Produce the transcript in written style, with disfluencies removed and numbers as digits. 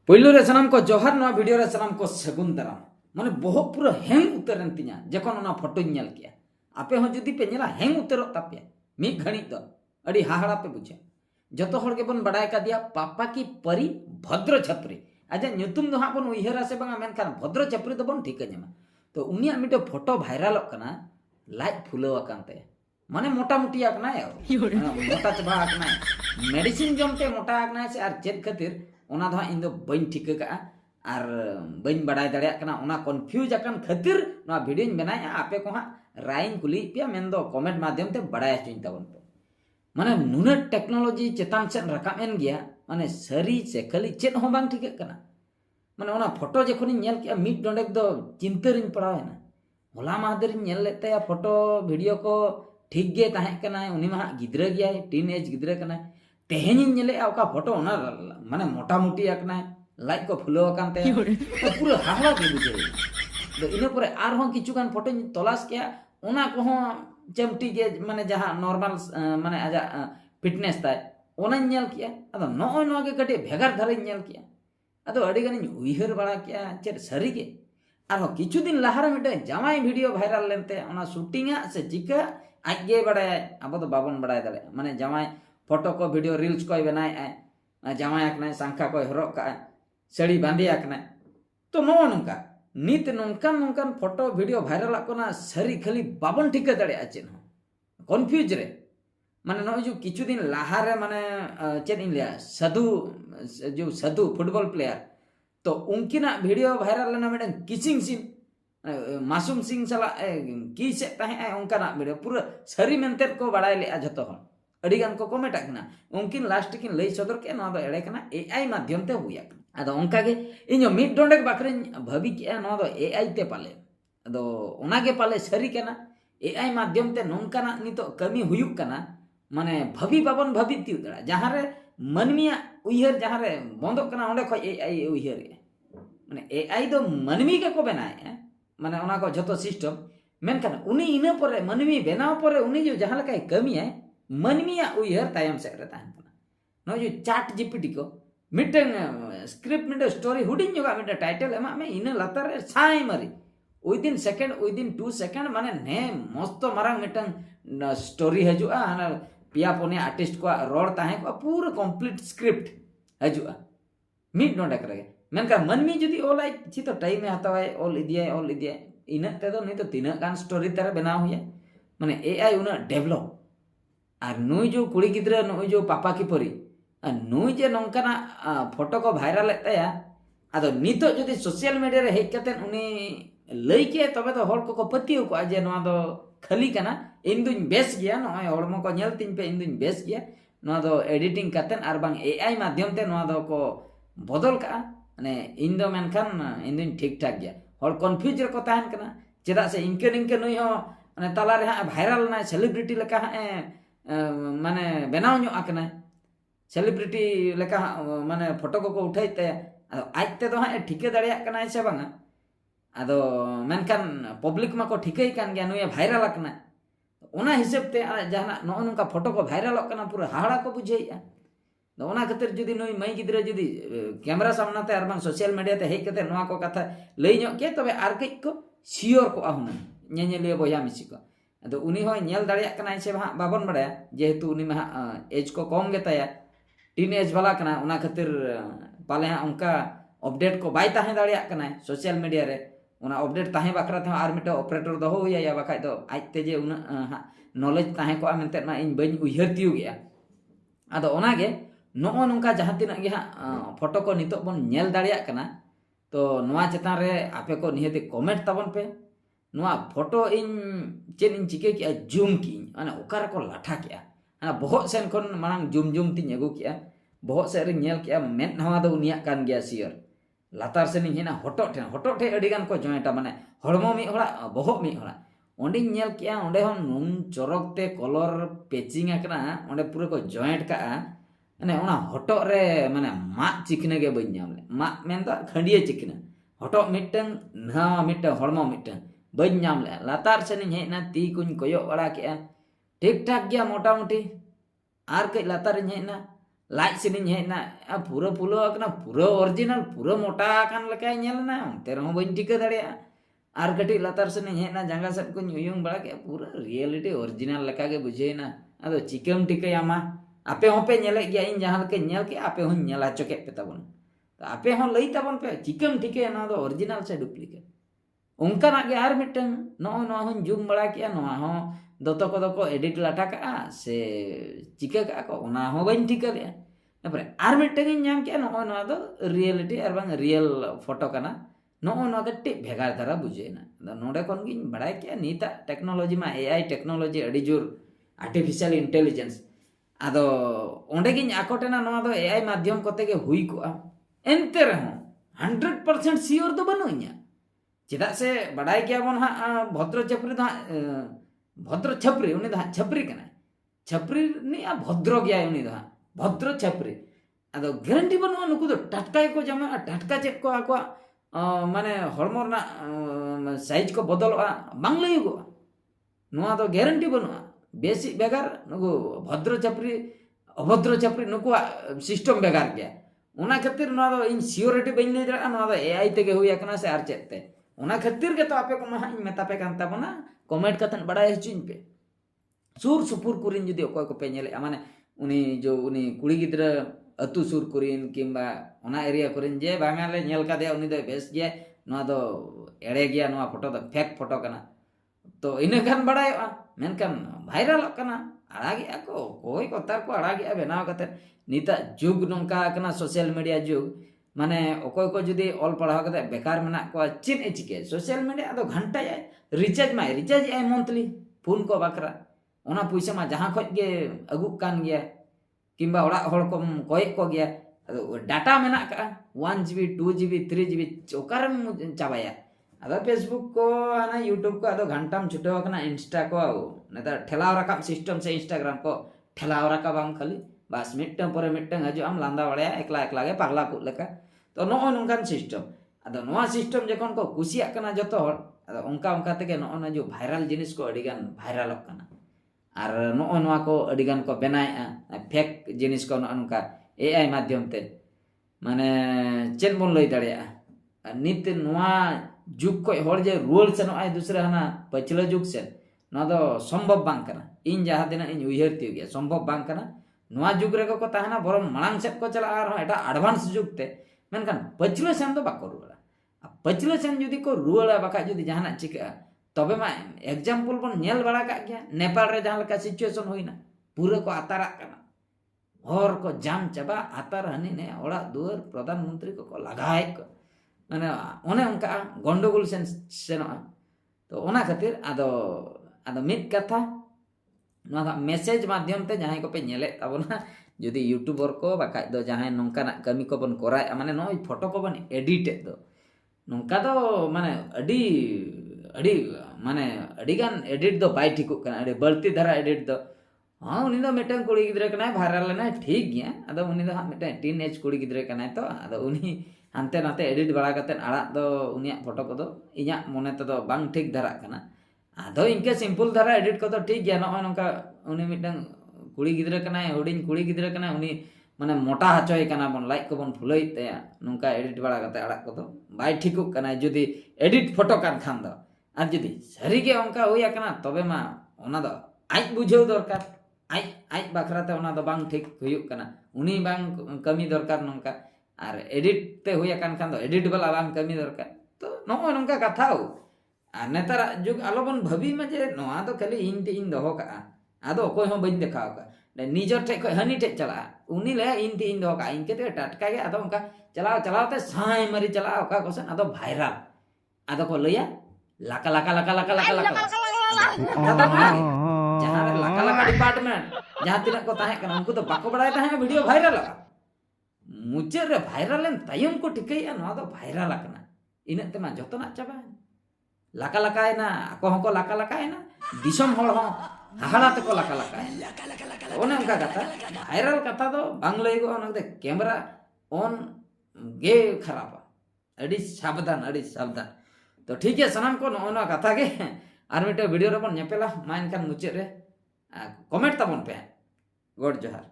पहिलो रे सनाम को जोहार नवा वीडियो रे सनाम को सगुन दाराम माने बहुत पूरा हैंग उतरन तिया जखन ओना फोटो नेल किया आपे हो जुदी पे नेला हैंग उतरो तापे मी घणी दो अड़ी हाहाड़ा पे बुझे जतो हर के बन बडाय का दिया पापा की परी भद्र छपरी आजा ᱧᱩᱛᱩᱢ दो हा बन उइहरा से बंगा मेनखान भद्र छपरी दो बन ठीक ᱧama तो उनिया मिटे फोटो वायरल कना लाइक फुलो अकांते माने मोटा मुटी आकना मोटा चबा आकना मेडिसिन जमते मोटा आकना से आर चेद खातिर ओना दो इन दो बइन ठीक का आर बइन बडाय दाड़े कना ओना कन्फ्यूज अकन खातिर ना वीडियो बनाय आपे को हा राइन कुली पिया मेन दो कमेंट माध्यम ते बडाय चिन ताबन पे माने नुना टेक्नोलॉजी चेतान से रकाम एन गया माने सरी से खाली चेत हो बांग ठीक कना माने ओना फोटो जखोन नेल के मिट डोंडेक दो चिंतारिन पड़ावेना होला मादर नेल लेते फोटो वीडियो को ठीक गे ताहे कना उनी मा गिद्रा गया टीन एज गिद्रा कना तेहेनी नेले ओका फोटो ओना माने मोटा मोटी आकना लाइक को फुलो अकानते तो पूरा हाहला के बुझे तो इने परे आर हो किछु गान फोटो तलाश के ओना को हो चमटी गे माने जहां नॉर्मल माने आजा फिटनेस ताय ओना नेल किया अदो नोय नो के कटे भेगार धरे नेल किया अदो अडी गानी उइहर बड़ा किया चेर सरी के आर हो किछु दिन लहारे मिटे जामाई वीडियो वायरल लेनते ओना शूटिंग से चिका आगे बड़ाय अब तो बाबन बड़ाय दले माने जामाई फोटो को वीडियो रील्स को बनाए जामाई आकना सांखा को हरक का सड़ी बांधे आकना तो नो नंका नित नंकान नंकान फोटो वीडियो वायरल आकना सरी खाली बाबन ठीक दड़े चेन कन्फ्यूज रे माने नो जो किछु दिन लाहारे माने चेन इन लिया सधु फुटबॉल प्लेयर तो उनकिना वीडियो वायरल लेना मेडन किसिंग सीन मासूम सिंह सला की से ताहे उनकाना वीडियो पूरा सरी मेनते को बड़ाय ले जतो हन अड़ी गान को कमेंट आकना उनकिन लास्ट किन लई सदर के ना दो एड़े कना एआई माध्यम ते हुया अदो उनका के इño मिड डोंडेक बाकरे भाबी के ना दो एआई ते पाले अदो ओना के पाले सरी केना एआई माध्यम ते नोनकाना नितो कमी हुयुक कना माने भाबी बाबन भाबी ती दड़ा जहां रे मनमिया उइहर जहां रे बंदो कना ओंडे खो एआई उइहर माने एआई दो मनमी के को बनाए माने ओना को जतो सिस्टम मेनखान उनी इना परे मनमी बनाव परे उनी जो जहां लकाय कमी है मनमिया उइहर तायम से रे ताहन कना नो जो चैट जीपीटी को मिटन स्क्रिप्ट मिटे स्टोरी हुडिंग जोगा मिटे टाइटल एमा में इना लतार रे साई मरी विदिन 2 सेकंड माने ने मस्त मारंग मिटन स्टोरी हजुआ हाना पिया पोने आर्टिस्ट को रोड ताहे को पूरा कंप्लीट स्क्रिप्ट हजुआ मिट नोडे करे मेनका मनमी जदी ओलाई छी तो टाइम में हतावाय ऑल इदिया इना ते दो नहीं तो तीना गान स्टोरी तारे बनाव हुया माने एआई उना डेवलप और नुई जो कुड़ी गिद्रा नुई जो पापा की परी नुई जे नंकाना फोटो को वायरल एताया आदो नितो जदी सोशल मीडिया रे हेक कतेन उनी लई के तबे तो हर को पतियो को जे नवा दो खाली कना इन दुन बेस गया नय हड़मो को नेल तिन पे इन दुन बेस गया नवा दो एडिटिंग कतेन आर बांग एआई माध्यम ते नवा दो को बदल का माने इन दो मेनखान इन दुन ठीक ठाक गया हर कन्फ्यूज रे को ताहन कना चेदा से इनके नुई हो माने तला रे हा वायरल ना सेलिब्रिटी लका माने बनाव ᱧᱚᱜ आकना सेलिब्रिटी लेका माने फोटो को उठाइते आजते तो हा ठिके दाड़िया कना से बांगा आदो मेनखान पब्लिक मा को ठिके कान गया नुया वायरल आकना ओना हिसाब ते जहाना नो नका फोटो को वायरल आकना पूरा हाड़ा को बुझेया तो ओना खातिर जदी नुई मई गिद्रा जदी कैमरा सामने ते अरबां सोशल मीडिया ते हेक कते नोआ को कथा लई ᱧᱚᱜ के तबे आर कई को सियोर को आहुना ñeñeliya boya मिसी को अदो उनी होय नेल दाड़िया कना से बाबन बड़ाया जेहेतु उनी मा एज को कम गेताया टीन एज वाला कना उना खातिर पाले हा उनका अपडेट को बाय ताहे दाड़िया कना सोशल मीडिया रे उना अपडेट ताहे बकरा थे आर मिटे ऑपरेटर दहो हुया या बखाय दो आजते जे उना नॉलेज ताहे को मेनते ना इन बइन उइहर तिउ गया अदो ओना गे नो नोंका जहां तिना गे फोटो को नितो बन नेल दाड़िया कना तो नोआ चेतान रे आपे को निहते कमेंट ताबन पे नोआ फोटो इन चेन इन चिके किया जूम की माने ओकार को लाठा किया हाना बहुत सेन कोन मांग जूम तिन अगु किया बहुत से रे नेल किया मेन नवा दो उनिया कान गया सियर लातार से नि हेना होटो ठे अडी गान को जॉइंटा माने हड़मो मी होड़ा बहुत मी होड़ा ओंडी नेल किया ओंडे हन नुन चरक ते कलर पेचिंग आकना ओंडे पूरा को जॉइंट का माने ओना होटो रे माने मा चिकने के बइन जामले मा मेन दा खंडिया चिकने होटो मिटन ना मिटन हड़मो मिटन बइन जामले लातार से नि हेना ती कुन कोयो बड़ा के ठीक ठाक गया मोटा मोटी आर कई लातार हेना लाइट सेनिंग हेना पूरा फुलो पूरा ओरिजिनल पूरा मोटा कान लका नेलना ते रहो बइन टिका दाड़िया आर कटी लतार सेनिंग हेना जांगा सब को उयुंग बड़ा के पूरा रियलिटी ओरिजिनल लका के बुझेना अदो चिकम टिकायामा आपे होपे नेले गया इन जहां लके नेल के आपे हो नेला चके पे तबन तो आपे हो लई तबन पे चिकम टिके ना दो ओरिजिनल से डुप्लीकेट उनका ना गे आर मिटन नो नो हो जुम बड़ा किया नो हो दोतो को एडिट लाटा का से चिका का को ओना हो बइन टिका ले तापर आर मिटन नाम के नो नो दो रियलिटी आर बांग रियल फोटो कना नो नो कट्टी भेगार धारा बुझेना नोडे कोन गिन बड़ा किया नीता टेक्नोलॉजी मा एआई टेक्नोलॉजी अडी जोर आर्टिफिशियल इंटेलिजेंस आदो ओंडे गिन आकोटेना नो दो एआई माध्यम कोते के हुई को एनते रहो 100% सियोर दो बनुइया चेदा से बड़ाई गया बन हा भद्र छपरी दा भद्र छपरी उनी दा छपरी कना छपरी नि आ भद्र गया उनी दा भद्र छपरी आदो गारंटी बनुआ नुकु दो टटका को जमा टटका चेक को आको माने हरमोर ना साइज को बदलवा बांग लईगो नुआ दो गारंटी बनुआ बेसी बेगार नुकु भद्र छपरी अभद्र छपरी नुकु सिस्टम बेगार गया उना खातिर नुआ दो इन सियोरिटी बइन ले दरा नुआ दो एआई तेगे हुई एकना से आर चेते उना खातिर के तो आपे को मा मेतापे कान ताबना कमेंट कतन बड़ाय हचिन पे सुर सुपुर कुरिन जदि ओको को पे नेले माने उनी जो उनी कुड़ी गिद्रा अतु सुर कुरिन किंबा ओना एरिया कुरिन जे बांगाले नेल का दे उनी दो बेस जे नुआ दो एड़े गया नुआ फोटो दो फेक फोटो कना तो इने खान बड़ायवा मेनकान भाइरल कना आड़ागिया को कोई को तार को आड़ागिया बनाव कते नीता जुग नंका कना सोशल मीडिया जुग माने ओकोय को जुदी ऑल पढ़ाव कते बेकार मेना को चिन ए चिके सोशल मीडिया दो घंटा जाय रिचार्ज आय मंथली फोन को बाकरा ओना पैसा मा जहां खज गे अगु कान गया किंबा ओड़ा होड़ को कोय को गया डाटा मेना का 1 GB 2 GB 3 GB ओकारम चाबाया अदा फेसबुक को ना यूट्यूब को अदो घंटाम छुटो कना इंस्टा को नेता ठेलाव रकाब सिस्टम से इंस्टाग्राम को ठेलाव रकाब आम खाली बस मिट्टम परे मिट्टम हजो आम लांदा बड़या एकला एकला गे पागला को लेका तो नो नोंगान सिस्टम अदो नोआ सिस्टम जखन को कुसिया कना जतो हर अदो उनका उनका तेगे नो ना जो वायरल जिनिस को अडिगान वायरल कना आर नो नोआ को अडिगान को बनाया फेक जिनिस को नो उनका एआई माध्यम ते माने चेन बोन लई दाड़िया नित नोआ जुग को हर जे रुअल से नोआय दूसरे हना पछला जुग से ना दो संभव बांग कना इन जहां दिन इन उयहर ती गया संभव बांग कना नोआ जुग रे को ताहना बरम मांग सेट को चला आर एटा एडवांस जुग ते मेनकान पछला सेन दो बाको रुअला पछला सेन जदी को रुअला बाका जदी जहाना चिका तबे मा एग्जांपल बन नेल बड़ा का गया नेपाल रे जहां लका सिचुएशन होइना पूरा को आतारा कना और को जाम चबा आतार हनी ने ओड़ा दुआर प्रधानमंत्री को लगाए को माने ओने उनका गंडगोल सेन सेनोआ तो ओना खातिर आदो आदो मित कथा नोआ मेसेज माध्यम ते जहां को पे नेले ताबोना जदी यूट्यूबर को बाका दो जहां नोंका ना कमी को बन कोराय माने नो फोटो को बन एडिट दो नोंका दो माने अडी अडी माने अडी गान एडिट दो बाय ठिकु कना अडी बलती धरा एडिट दो हाँ उनी दो मिटन कुड़ी गिद्रे कना वायरल ना ठीक गया अदो उनी दो मिटन टीनेज कुड़ी गिद्रे कना तो अदो उनी हानते नाते एडिट बड़ा कते आड़ा दो उनिया फोटो को दो इया मने तो बांग ठीक धरा कना आदो इनके सिंपल धरा एडिट को तो ठीक गया नो नोका उनी मिटन कुड़ी गिद्रे कना हुडिन कुड़ी गिद्रे कना उनी माने मोटा हचोय कना बन लाइक को बन फुलई ते नोका एडिट बड़ा कते आड़ा को दो बाय ठिकु कना जदी एडिट फोटो कान खान दो आर जदी सरी के ओंका होया कना तबे मा ओना दो आज बुझेउ दरकार आज बाखराते ओना दो बांग ठीक हुयुक कना उनी बांग कमी दरकार नोंका आर एडिट ते हुया कान खान दो एडिट वाला बांग कमी दरकार तो नो नोंका कथाओ आर नेतार जुग आलोबन भबी में जे नोआ दो खाली इन ते इन दोहो का आदो कोई हो बइन देखाव का निजर ठे को हनी ठे चला उनी ले इन ते इन दोहो का इनके ते टटका गे आदो उनका चलाओ चलाओते साई मरी चलाओ का कोसन आदो वायरल आदो को लया लाका लाका लाका लाका लाका लाका जहां लाका लाका डिपार्टमेंट जहां तिना को ताहे कना उनको तो बाको बड़ाय ताहे वीडियो वायरल मुचे रे वायरल एन तायम को ठिकैया नो दो वायरल कना इने ते मा जतना चाबा लाका लाकायना को हको लाका लाकायना दिसम हol हो हाहाड़ा ते को लाका लाकायना ओने उनका कथा वायरल कथा दो बांग लई गो ओनते कैमरा ऑन गे खराब अडी सावधान तो ठीक है सनाम को नो कथा गे आर मिटे वीडियो रे बन नेपेला मा इनकान मुचे रे कमेंट ताबन पे गॉड जोहार।